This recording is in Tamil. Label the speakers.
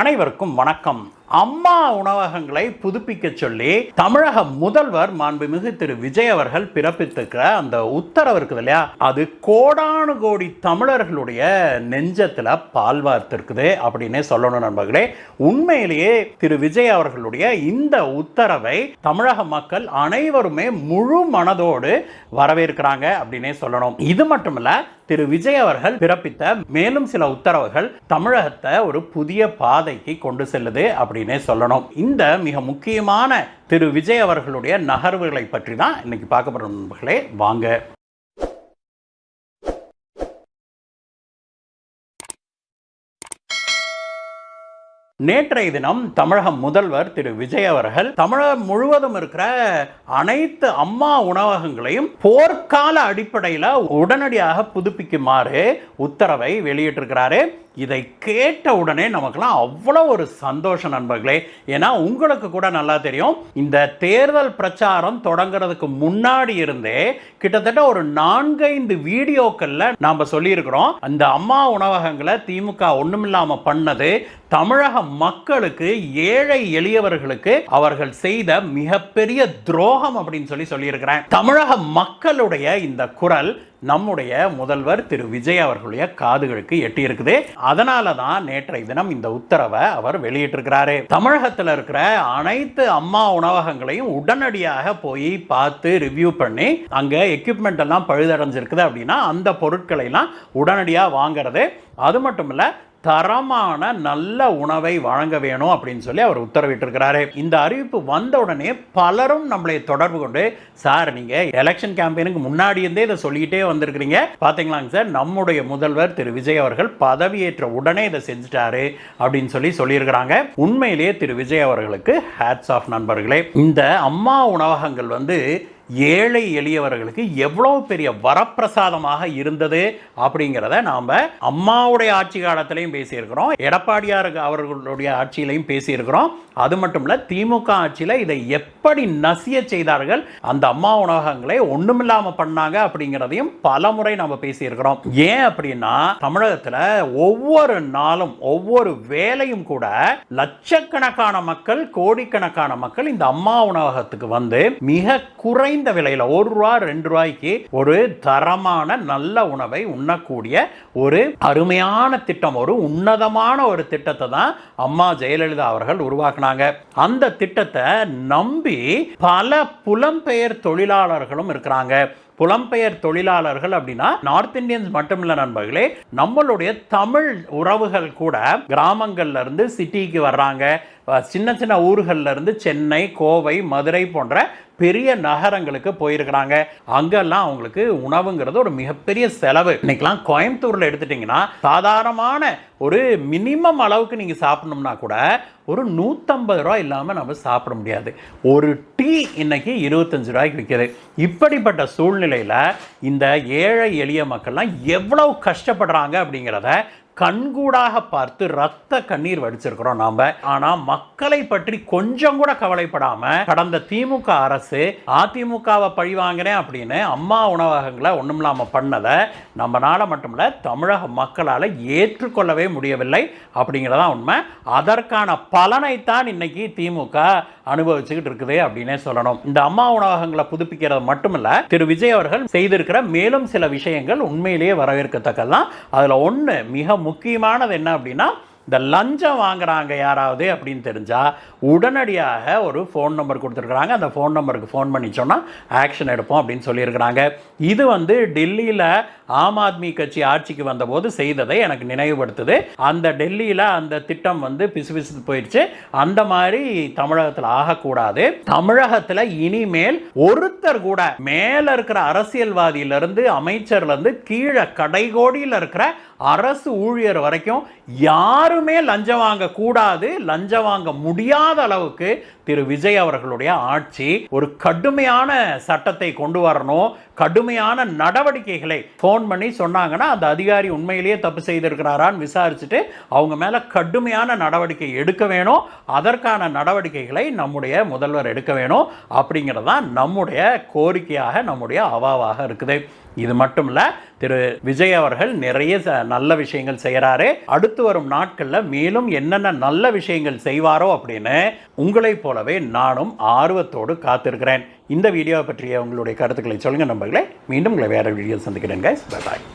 Speaker 1: அனைவருக்கும் வணக்கம். அம்மா உணவகங்களை புதுப்பிக்க சொல்லி தமிழக முதல்வர் மாண்புமிகு திரு விஜய் அவர்கள் பிறப்பித்திருக்கிற அந்த உத்தரவு இருக்குது இல்லையா, அது கோடானு கோடி தமிழர்களுடைய நெஞ்சத்துல பால் வார்த்திருக்குது அப்படின்னே சொல்லணும் நண்பர்களே. உண்மையிலேயே திரு விஜய் அவர்களுடைய இந்த உத்தரவை தமிழக மக்கள் அனைவருமே முழு மனதோடு வரவேற்கிறாங்க அப்படின்னே சொல்லணும். இது மட்டுமல்ல, திரு விஜய் அவர்கள் பிறப்பித்த மேலும் சில உத்தரவுகள் தமிழகத்தை ஒரு புதிய பாதைக்கு கொண்டு செல்லுது அப்படின்னே சொல்லணும். இந்த மிக முக்கியமான திரு விஜய் அவர்களுடைய நகர்வுகளை பற்றி தான் இன்னைக்கு பார்க்க போறோம் நண்பர்களே. வாங்க. நேற்றைய தினம் தமிழக முதல்வர் திரு விஜய் அவர்கள் தமிழகம் முழுவதும் இருக்கிற அனைத்து அம்மா உணவகங்களையும் போர்க்கால அடிப்படையில் உடனடியாக புதுப்பிக்குமாறு உத்தரவை வெளியிட்டிருக்கிறாரு. இதை கேட்ட உடனே நமக்குலாம் அவ்வளோ ஒரு சந்தோஷம் நண்பர்களே. ஏன்னா உங்களுக்கு கூட நல்லா தெரியும், இந்த தேர்தல் பிரச்சாரம் தொடங்குறதுக்கு முன்னாடி இருந்தே கிட்டத்தட்ட ஒரு 4-5 வீடியோக்கள்ல நாம சொல்லியிருக்கிறோம், அந்த அம்மா உணவகங்களை திமுக ஒண்ணுமில்லாம பண்ணது தமிழக மக்களுக்கு, ஏழை எளியவர்களுக்கு அவர்கள் செய்த மிகப்பெரிய துரோகம் அப்படின்னு சொல்லியிருக்கிறேன். தமிழக மக்களுடைய இந்த குரல் நம்முடைய முதல்வர் திரு விஜய் அவர்களுடைய காதுகளுக்கு எட்டி இருக்குது. அதனால தான் நேற்றைய தினம் இந்த உத்தரவை அவர் வெளியிட்டிருக்கிறாரு. தமிழகத்தில் இருக்கிற அனைத்து அம்மா உணவகங்களையும் உடனடியாக போய் பார்த்து ரிவ்யூ பண்ணி, அங்க எக்யூப்மெண்ட் எல்லாம் பழுதடைஞ்சிருக்குது அப்படின்னா அந்த பொருட்களை எல்லாம் உடனடியாக வாங்குறது, அது மட்டும் இல்ல தரமான நல்ல உணவை வழங்க வேணும் அப்படின்னு சொல்லி அவர் உத்தரவிட்டிருக்கிறாரு. இந்த அறிவிப்பு வந்த உடனே பலரும் நம்மளை தொடர்பு கொண்டு, சார் நீங்க எலெக்ஷன் கேம்பெயினுக்கு முன்னாடி இருந்தே இதை சொல்லிக்கிட்டே வந்திருக்கிறீங்க, பாத்தீங்களாங்க சார், நம்முடைய முதல்வர் திரு விஜய் அவர்கள் பதவியேற்ற உடனே இதை செஞ்சுட்டாரு அப்படின்னு சொல்லியிருக்கிறாங்க. உண்மையிலேயே திரு விஜய் அவர்களுக்கு ஹேட்ஸ் ஆஃப் நண்பர்களே. இந்த அம்மா உணவகங்கள் ஏழை எளியவர்களுக்கு எவ்வளவு பெரிய வரப்பிரசாதமாக இருந்தது அப்படிங்கிறத நாம அம்மாவுடைய ஆட்சி காலத்திலையும் பேசியிருக்கிறோம், எடப்பாடியார் அவர்களுடைய ஆட்சியிலையும் பேசியிருக்கிறோம். அது மட்டும் இல்ல, திமுக ஆட்சியில் இதை எப்படி நசிய செய்தார்கள், அந்த அம்மா உணவகங்களை ஒண்ணுமில்லாம பண்ணாங்க அப்படிங்கிறதையும் பல முறை நாம பேசியிருக்கிறோம். ஏன் அப்படின்னா, தமிழகத்தில் ஒவ்வொரு நாளும் ஒவ்வொரு வேலையும் கூட லட்சக்கணக்கான மக்கள், கோடிக்கணக்கான மக்கள் இந்த அம்மா உணவகத்துக்கு வந்து மிக குறை இந்த விலையில் ₹1-2 ஒரு தரமான நல்ல உணவை உண்ணக்கூடிய ஒரு அருமையான திட்டம், ஒரு உன்னதமான ஒரு திட்டத்தை தான் அம்மா ஜெயலலிதா அவர்கள் உருவாக்குனாங்க. அந்த திட்டத்தை நம்பி பல புலம்பெயர் தொழிலாளர்களும் இருக்கிறாங்க. புலம்பெயர் தொழிலாளர்கள் அப்படின்னா நார்த் இந்தியன்ஸ் மட்டும் இல்ல நண்பர்களே, நம்மளுடைய தமிழ் உறவுகள் கூட கிராமங்கள்ல இருந்து சிட்டிக்கு வர்றாங்க. சின்ன சின்ன ஊர்கள்ல இருந்து சென்னை, கோவை, மதுரை போன்ற பெரிய நகரங்களுக்கு போயிருக்கிறாங்க. அங்கெல்லாம் அவங்களுக்கு உணவுங்கிறது ஒரு மிகப்பெரிய செலவு. இன்னைக்கெல்லாம் கோயம்புத்தூர்ல எடுத்துட்டீங்கன்னா சாதாரணமான ஒரு மினிமம் அளவுக்கு நீங்க சாப்பிடணும்னா கூட ஒரு ₹150 இல்லாம நம்ம சாப்பிட முடியாது. ஒரு டீ இன்னைக்கு ₹25 விற்கிறது. இப்படிப்பட்ட சூழ்நிலையில இந்த ஏழை எளிய மக்கள்லாம் எவ்வளவு கஷ்டப்படுறாங்க அப்படிங்கிறத கண்கூடாக பார்த்து ரத்த கண்ணீர் வடிச்சிருக்கிறோம் நாம. ஆனா மக்களை பற்றி கொஞ்சம் கூட கவலைப்படாம கடந்த திமுக அரசு அதிமுகவை பழிவாங்கினேன் அப்படின்னு அம்மா உணவகங்களை ஒண்ணுமில்லாம பண்ணதை நம்மளால மட்டுமில்ல தமிழக மக்களால் ஏற்றுக்கொள்ளவே முடியவில்லை அப்படிங்கிறதா உண்மை. அதற்கான பலனைத்தான் இன்னைக்கு திமுக அனுபவிச்சுக்கிட்டு இருக்குது அப்படின்னே சொல்லணும். இந்த அம்மா உணவகங்களை புதுப்பிக்கிறது மட்டுமில்ல, திரு விஜய் அவர்கள் செய்திருக்கிற மேலும் சில விஷயங்கள் உண்மையிலேயே வரவேற்கத்தக்கதான். அதுல ஒண்ணு மிக முக்கியமானது என்ன அப்படின்னா, இந்த லஞ்சம் வாங்குறாங்க யாராவது அப்படின்னு தெரிஞ்சா உடனடியாக ஒரு ஃபோன் நம்பர் கொடுத்துருக்குறாங்க. அந்த ஃபோன் நம்பருக்கு ஃபோன் பண்ணி சொன்னால் ஆக்ஷன் எடுப்போம் அப்படின்னு சொல்லியிருக்கிறாங்க. இது டெல்லியில் ஆம் ஆத்மி கட்சி ஆட்சிக்கு வந்தபோது செய்ததை எனக்கு நினைவுபடுத்துது. அந்த டெல்லியில் அந்த திட்டம் பிசு போயிடுச்சு. அந்த மாதிரி தமிழகத்தில் ஆகக்கூடாது. தமிழகத்தில் இனிமேல் ஒருத்தர் கூட மேல இருக்கிற அரசியல்வாதியிலிருந்து அமைச்சர்லேருந்து கீழே கடைகோடியில் இருக்கிற அரசு ஊழியர் வரைக்கும் யாருமே லஞ்சம் வாங்க கூடாது, லஞ்சம் வாங்க முடியாத அளவுக்கு திரு விஜய் அவர்களுடைய ஆட்சி ஒரு கடுமையான சட்டத்தை கொண்டு வரணும். கடுமையான நடவடிக்கைகளை ஃபோன் பண்ணி சொன்னாங்கன்னா அந்த அதிகாரி உண்மையிலேயே தப்பு செய்திருக்கிறாரான்னு விசாரிச்சுட்டு அவங்க மேல கடுமையான நடவடிக்கை எடுக்க வேணும். அதற்கான நடவடிக்கைகளை நம்முடைய முதல்வர் எடுக்க வேணும் அப்படிங்கிறது தான் நம்முடைய கோரிக்கையாக, நம்முடைய அவாவாக இருக்குது. இது மட்டும் இல்ல, திரு விஜய் அவர்கள் நிறைய நல்ல விஷயங்கள் செய்கிறாரு. அடுத்து வரும் நாட்களில் மேலும் என்னென்ன நல்ல விஷயங்கள் செய்வாரோ அப்படின்னு உங்களைப் போலவே நானும் ஆர்வத்தோடு காத்திருக்கிறேன். இந்த வீடியோவை பற்றிய உங்களுடைய கருத்துக்களை சொல்லுங்கள் நண்பர்களே. மீண்டும் உங்களை வேறு வீடியோ சந்திக்கிறேன். Bye bye.